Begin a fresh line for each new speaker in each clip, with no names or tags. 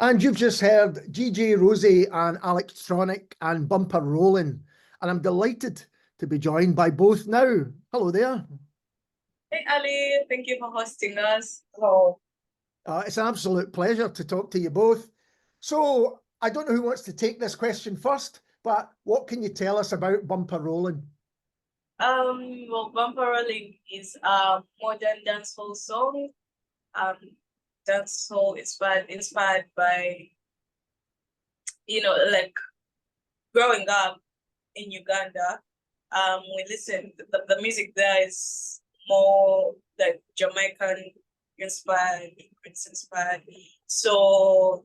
And you've just heard DJ Rawzi and Alex Tronic and Bumper Rolling. And I'm delighted to be joined by both now. Hello there.
Hey, Ali. Thank you for hosting us. Hello.
It's an absolute pleasure to talk to you both. So I don't know who wants to take this question first, but what can you tell us about Bumper Rolling?
Well, Bumper Rolling is a modern dancehall song. Dancehall inspired by, like growing up in Uganda. We listen, the music there is more like Jamaican inspired, Prince inspired. So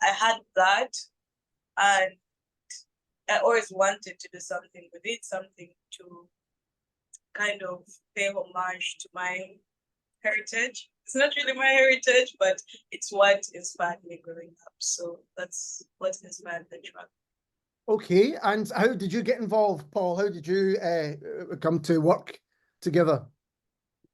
I had that, and I always wanted to do something with it, something to kind of pay homage to my heritage. It's not really my heritage, but it's what inspired me growing up. So that's what inspired the track.
Okay, and how did you get involved, Paul? How did you come to work together?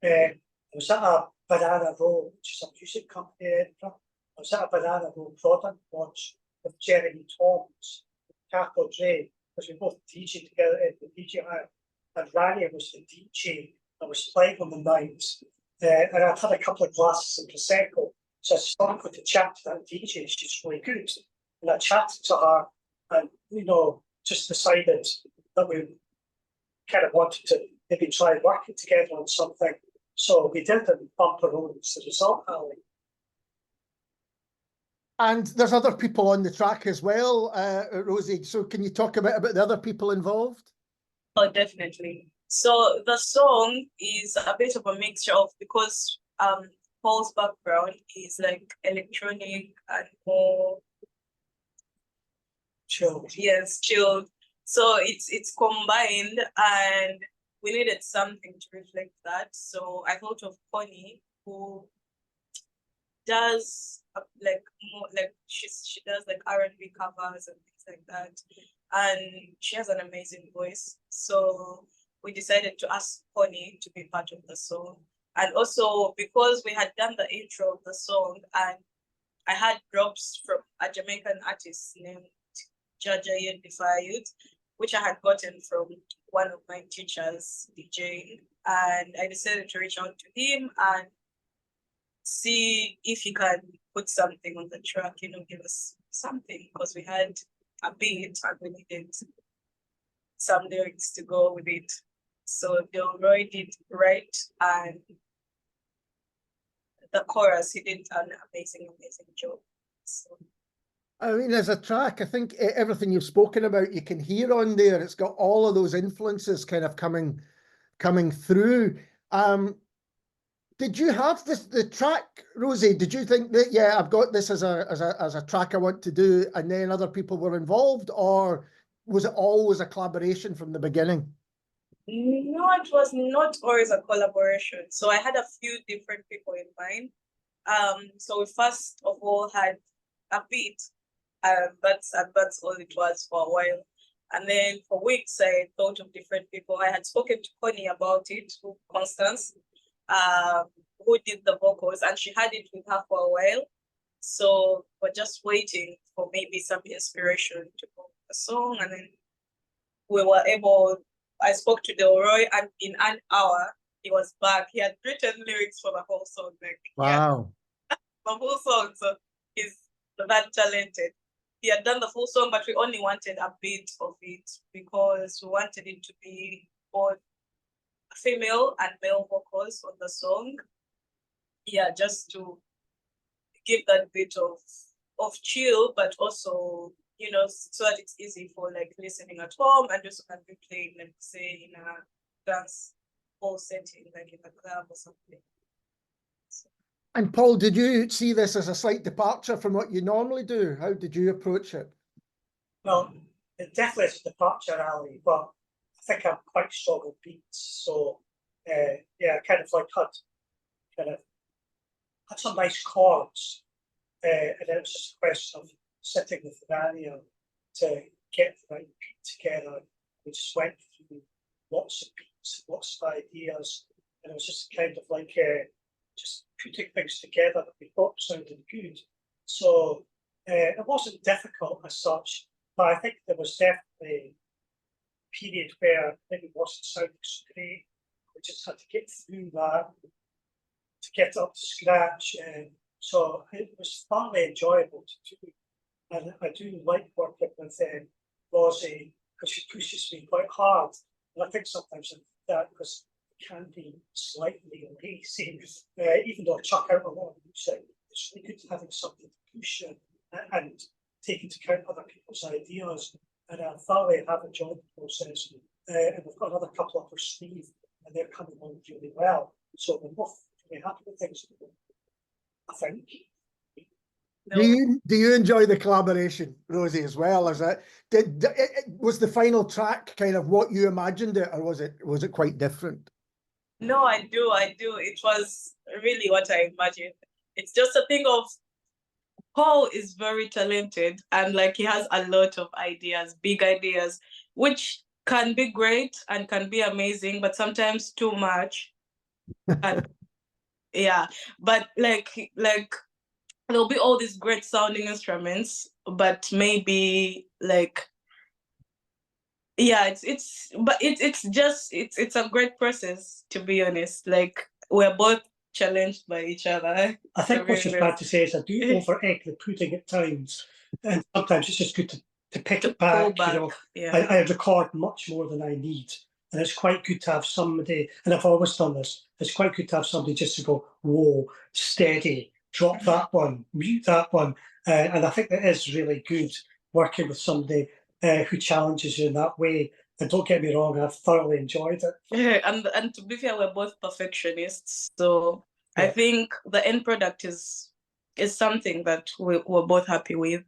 I was at a Banana Roll, which is a music company in Edinburgh. I was at a Banana Roll product launch with Jeremy Toms, Cathal Dre, because we both DJ together in the DJ house, and Rania was the DJ. I was playing on the nights, and I'd had a couple of glasses of Prosecco, so I started with the chat to that DJ. She's really good, and I chatted to her, and just decided that we kind of wanted to maybe try working together on something. So we did, and Bumper Rolling as a result, Ali.
And there's other people on the track as well, Rawzi. So can you talk a bit about the other people involved?
Oh, definitely. So the song is a bit of a mixture of, because Paul's background is like electronic and more
chilled.
Yes, chilled. So it's combined, and we needed something to reflect that. So I thought of Connie, who does she does like R&B covers and things like that, and she has an amazing voice. So we decided to ask Connie to be part of the song, and also because we had done the intro of the song, and I had drops from a Jamaican artist named Jaja Yedifayut, which I had gotten from one of my teachers, DJ, and I decided to reach out to him and see if he can put something on the track, give us something, because we had a beat and we needed some lyrics to go with it. So Delroy did right, and the chorus, he did an amazing job. So.
I mean, as a track, I think everything you've spoken about, you can hear on there. It's got all of those influences kind of coming through. Did you have the track, Rawzi? Did you think that, yeah, I've got this as a track I want to do, and then other people were involved, or was it always a collaboration from the beginning?
No, it was not always a collaboration. So I had a few different people in mind. So we first of all had a beat. That's all it was for a while. And then for weeks, I thought of different people. I had spoken to Connie about it, Constance, who did the vocals, and she had it with her for a while. So we're just waiting for maybe some inspiration to go the song. And then I spoke to Delroy, and in an hour, he was back. He had written lyrics for the whole song.
Wow.
Yeah, the whole song. So he's that talented. He had done the full song, but we only wanted a bit of it because we wanted it to be both female and male vocals on the song. Yeah, just to give that bit of chill, but also, so that it's easy for like listening at home, and also can be played, like say, in a dance hall setting, like in a club or something. So.
And Paul, did you see this as a slight departure from what you normally do? How did you approach it?
Well, it definitely is a departure, Ali, but I think I'm quite strong with beats. So, yeah, kind of had some nice chords. And then it was just a question of sitting with Rania to get the right beat together. We just went through lots of beats, lots of ideas, and it was just kind of like just putting things together that we thought sounded good. So it wasn't difficult as such, but I think there was definitely a period where maybe it wasn't sounding so great. We just had to get through that to get up to scratch. So it was thoroughly enjoyable to do. And I do like working with Rawzi because she pushes me quite hard. And I think sometimes that because it can be slightly lazy, even though I chuck out a lot of music, it's really good having something to push and take into account other people's ideas. And I thoroughly have enjoyed the process. And we've got another couple up our sleeve, and they're coming on really well. So we're both really happy with things, I think.
No.
Do you enjoy the collaboration, Rosie, as well? As it was the final track kind of what you imagined it, or was it quite different?
No, I do. It was really what I imagined. It's just a thing of Paul is very talented and like he has a lot of ideas, big ideas, which can be great and can be amazing, but sometimes too much. And yeah, but like there'll be all these great sounding instruments, but maybe like yeah, it's a great process, to be honest. Like we're both challenged by each other.
I think what she's trying to say is I do over-egg the pudding at times, and sometimes it's just good to pick it back. You know,
yeah.
I record much more than I need, and it's quite good to have somebody, and I've always done this, it's quite good to have somebody just to go, whoa, steady, drop that one, mute that one. And I think that is really good working with somebody who challenges you in that way. And don't get me wrong, I've thoroughly enjoyed it.
Yeah, and to be fair, we're both perfectionists. So
Yeah.
I think the end product is something that we're both happy with.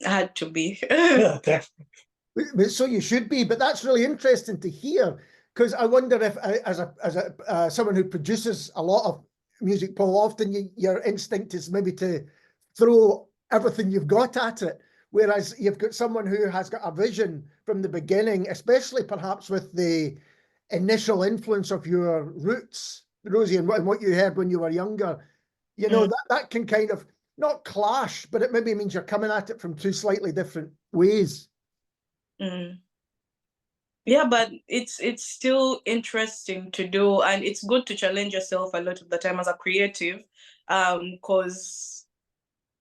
Had to be.
Yeah, definitely.
So you should be, but that's really interesting to hear, because I wonder if, as someone who produces a lot of music, Paul, often your instinct is maybe to throw everything you've got at it, whereas you've got someone who has got a vision from the beginning, especially perhaps with the initial influence of your roots, Rosie, and what you heard when you were younger. You know, that can kind of not clash, but it maybe means you're coming at it from two slightly different ways.
Yeah, but it's still interesting to do, and it's good to challenge yourself a lot of the time as a creative, because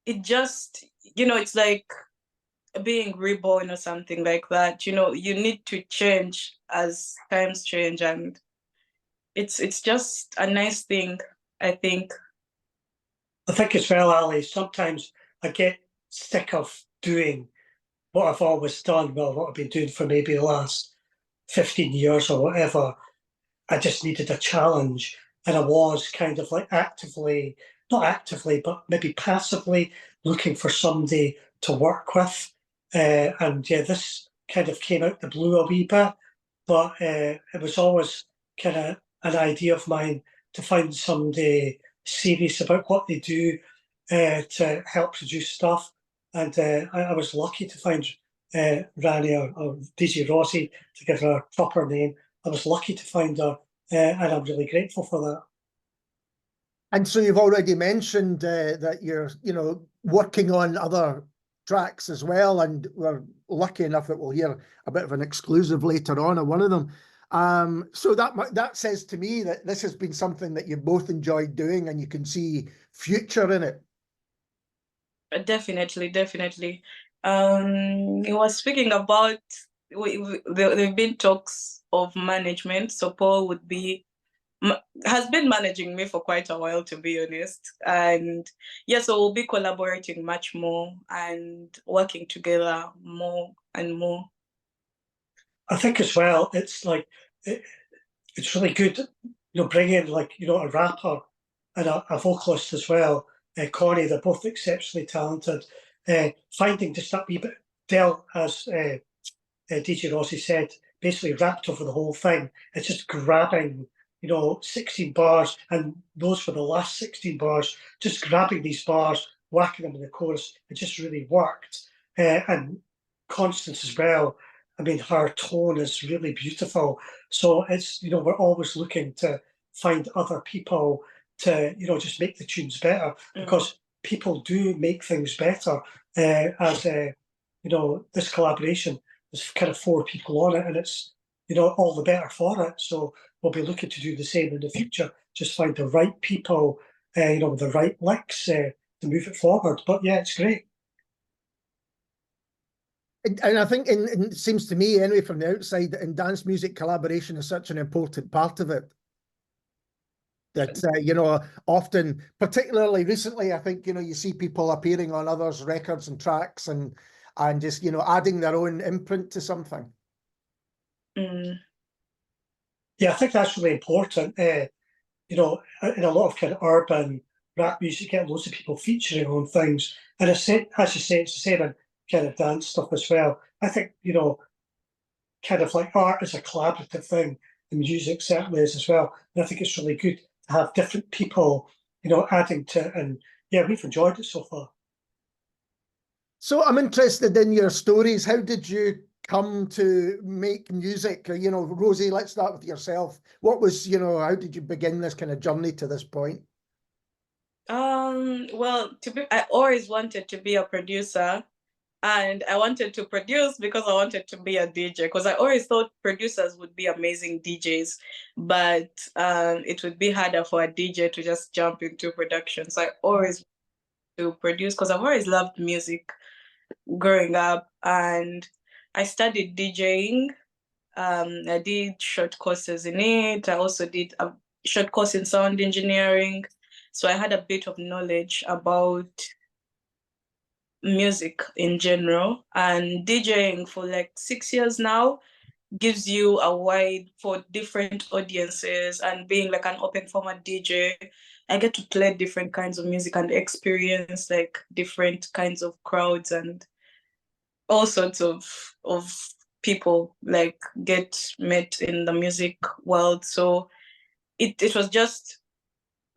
it just, you know, it's like being reborn or something like that. You know, you need to change as times change, and it's just a nice thing, I think.
I think as well, Ali, sometimes I get sick of doing what I've always done, well, what I've been doing for maybe the last 15 years or whatever. I just needed a challenge, and I was kind of like actively, not actively, but maybe passively looking for somebody to work with. And yeah, this kind of came out the blue a wee bit, but it was always kind of an idea of mine to find somebody serious about what they do to help produce stuff. And I was lucky to find Rani or Daisy Rawzi, to give her a proper name. I was lucky to find her, and I'm really grateful for that.
And so you've already mentioned that you're, you know, working on other tracks as well, and we're lucky enough that we'll hear a bit of an exclusive later on one of them. So that says to me that this has been something that you both enjoyed doing, and you can see future in it.
Definitely. He was speaking about there have been talks of management, so Paul has been managing me for quite a while, to be honest. And yeah, so we'll be collaborating much more and working together more and more.
I think as well, it's like it's really good, you know, bringing like, you know, a rapper and a vocalist as well. Connie, they're both exceptionally talented. Finding just that wee bit, Del, as DJ Rossi said, basically rapped over the whole thing. It's just grabbing, you know, 16 bars, and those were the last 16 bars, just grabbing these bars, whacking them in the chorus. It just really worked. And Constance as well, I mean, her tone is really beautiful. So it's, you know, we're always looking to find other people to, you know, just make the tunes better, because people do make things better. As you know, this collaboration, there's kind of 4 people on it, and it's, you know, all the better for it. So we'll be looking to do the same in the future. Just find the right people, you know, with the right licks to move it forward. But yeah, it's great.
And I think, and it seems to me anyway from the outside, that in dance music, collaboration is such an important part of it. That, you know, often, particularly recently, I think, you know, you see people appearing on others' records and tracks and just, you know, adding their own imprint to something.
Yeah, I think that's really important. You know, in a lot of kind of urban rap music, you get loads of people featuring on things. And as you say, it's the same in kind of dance stuff as well. I think, you know, kind of like art is a collaborative thing, and music certainly is as well. And I think it's really good to have different people, you know, adding to it. And yeah, we've enjoyed it so far.
So I'm interested in your stories. How did you come to make music? You know, Rawzi, let's start with yourself. What was, you know, how did you begin this kind of journey to this point?
Well, I always wanted to be a producer, and I wanted to produce because I wanted to be a DJ, because I always thought producers would be amazing DJs, but it would be harder for a DJ to just jump into production. So I always wanted to produce because I've always loved music growing up, and I studied DJing. I did short courses in it. I also did a short course in sound engineering. So I had a bit of knowledge about music in general. And DJing for like 6 years now gives you a wide for different audiences, and being like an open format DJ, I get to play different kinds of music and experience like different kinds of crowds and all sorts of people like get met in the music world. So it was just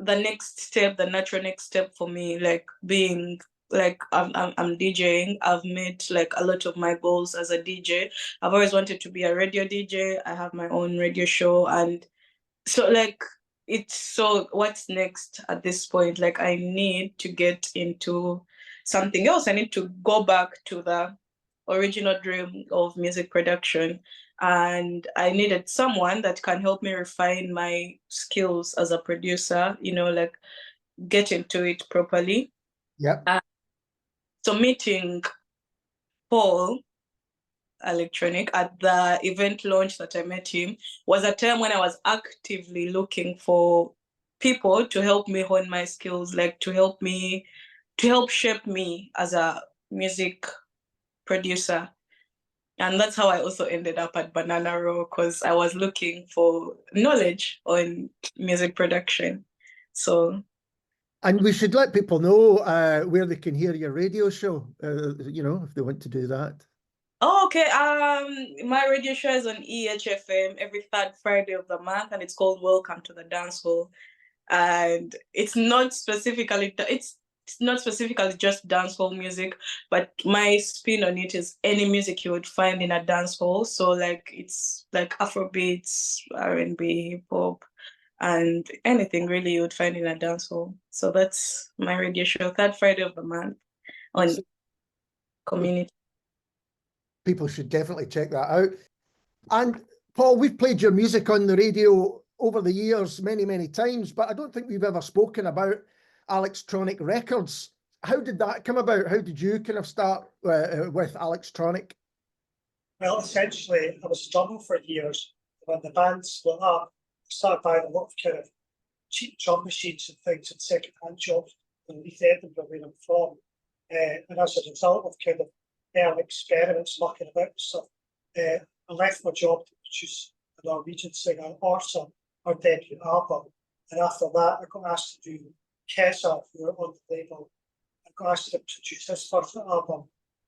the next step, the natural next step for me, like being like I'm DJing. I've met like a lot of my goals as a DJ. I've always wanted to be a radio DJ. I have my own radio show, and so like so what's next at this point? Like I need to get into something else. I need to go back to the original dream of music production, and I needed someone that can help me refine my skills as a producer, you know, like get into it properly.
Yeah.
So meeting Paul Tronic at the event launch that I met him was a time when I was actively looking for people to help me hone my skills, like to help shape me as a music producer. And that's how I also ended up at Banana Row, because I was looking for knowledge on music production. So,
And we should let people know where they can hear your radio show, you know, if they want to do that.
oh, okay. My radio show is on EHFM every 3rd Friday of the month, and it's called Welcome to the Dance Hall. And it's not specifically just dancehall music, but my spin on it is any music you would find in a dance hall. So like it's like Afrobeats, R&B, hip hop, and anything really you would find in a dance hall. So that's my radio show, 3rd Friday of the month on Community.
People should definitely check that out. And Paul, we've played your music on the radio over the years many, many times, but I don't think we've ever spoken about Tronic Records. How did that come about? How did you kind of start with Tronic?
Well, essentially, I was a drummer for years. When the band split up, I started buying a lot of kind of cheap drum machines and things and second-hand jobs in Leith, Edinburgh, where I'm from. And as a result of kind of early experiments, mucking about and stuff, I left my job to produce a Norwegian singer, Arsa, her debut album. And after that, I got asked to do Kesa, who were on the label. I got asked to produce this first album.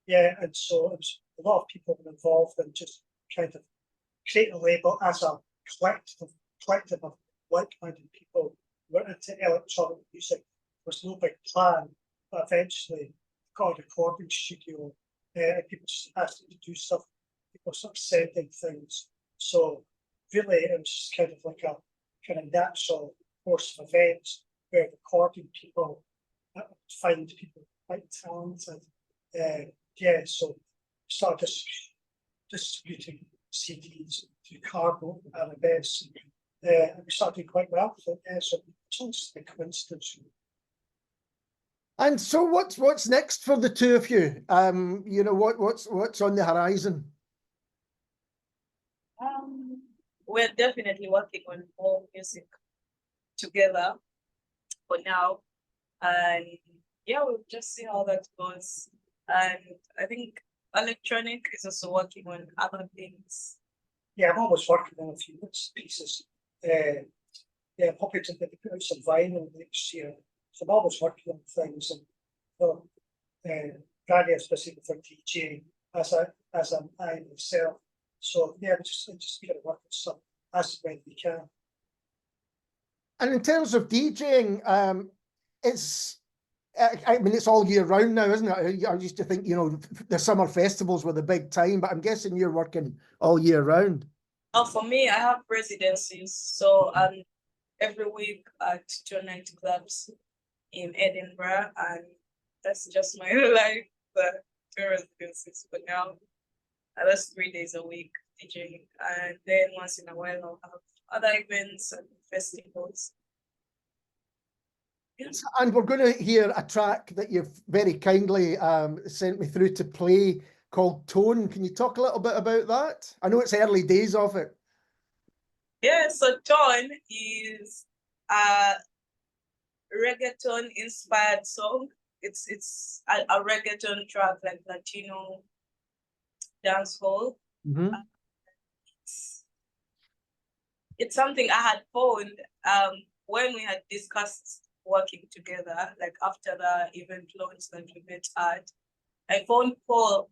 Yeah, and so it was a lot of people were involved in just kind of create a label as a collective of like-minded people who were into electronic music. There was no big plan, but eventually got a recording studio and people just asked me to do stuff. People sort of sending things. So really it was just kind of like a kind of natural course of events where recording people find people quite talented. Yeah, so started distributing CDs to cargo and events. And we started doing quite well. So yeah, so it's all just a coincidence.
And so what's next for the two of you? You know, what's on the horizon?
We're definitely working on more music together for now. And yeah, we'll just see how that goes. And I think Electronic is also working on other things.
Yeah, I'm always working on a few bits and pieces. Yeah, hoping to put out some vinyl next year. So I'm always working on things, and so radio specifically for DJ as I'm I myself. So yeah, just get to work on stuff as when we can.
And in terms of DJing, I mean, it's all year round now, isn't it? I used to think, you know, the summer festivals were the big time, but I'm guessing you're working all year round.
Oh, for me, I have residencies. So every week at 2 nightclubs in Edinburgh, and that's just my life. The 2 residencies for now. And that's 3 days a week DJing. And then once in a while, I'll have other events and festivals.
Yes. And we're going to hear a track that you've very kindly sent me through to play called Tone. Can you talk a little bit about that? I know it's early days of it.
Yeah, so Tone is a reggaeton inspired song. It's a reggaeton track, like Latino dancehall.
Mm-hmm.
It's something I had found when we had discussed working together, like after the event launch that we met at. I found Paul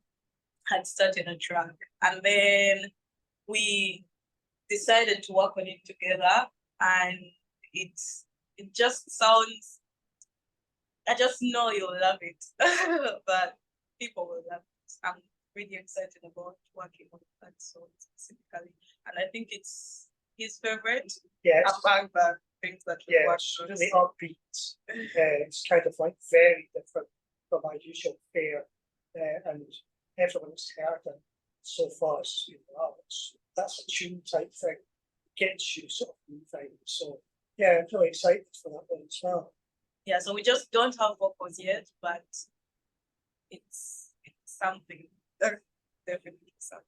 had started a track, and then we decided to work on it together, and it just sounds, I just know you'll love it. But people will love it. I'm really excited about working on that song specifically, and I think it's his favorite.
Yes.
Among the things that we
Yes,
worked on.
really upbeat. It's kind of like very different from my usual fare, and everyone has heard it so far. It's been, wow, that's a tune type thing, gets you sort of moving. So yeah, I'm really excited for that one as well.
Yeah, so we just don't have vocals yet, but it's something. Definitely something.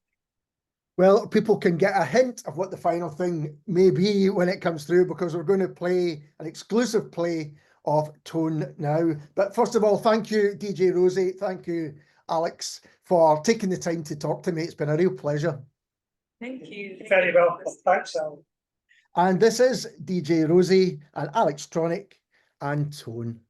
Well, people can get a hint of what the final thing may be when it comes through, because we're going to play an exclusive play of Tone now. But first of all, thank you, DJ Rawzi. Thank you, Alex, for taking the time to talk to me. It's been a real pleasure.
Thank you.
Very well. Thanks, Al.
And this is DJ Rawzi and Alex Tronic and Tone.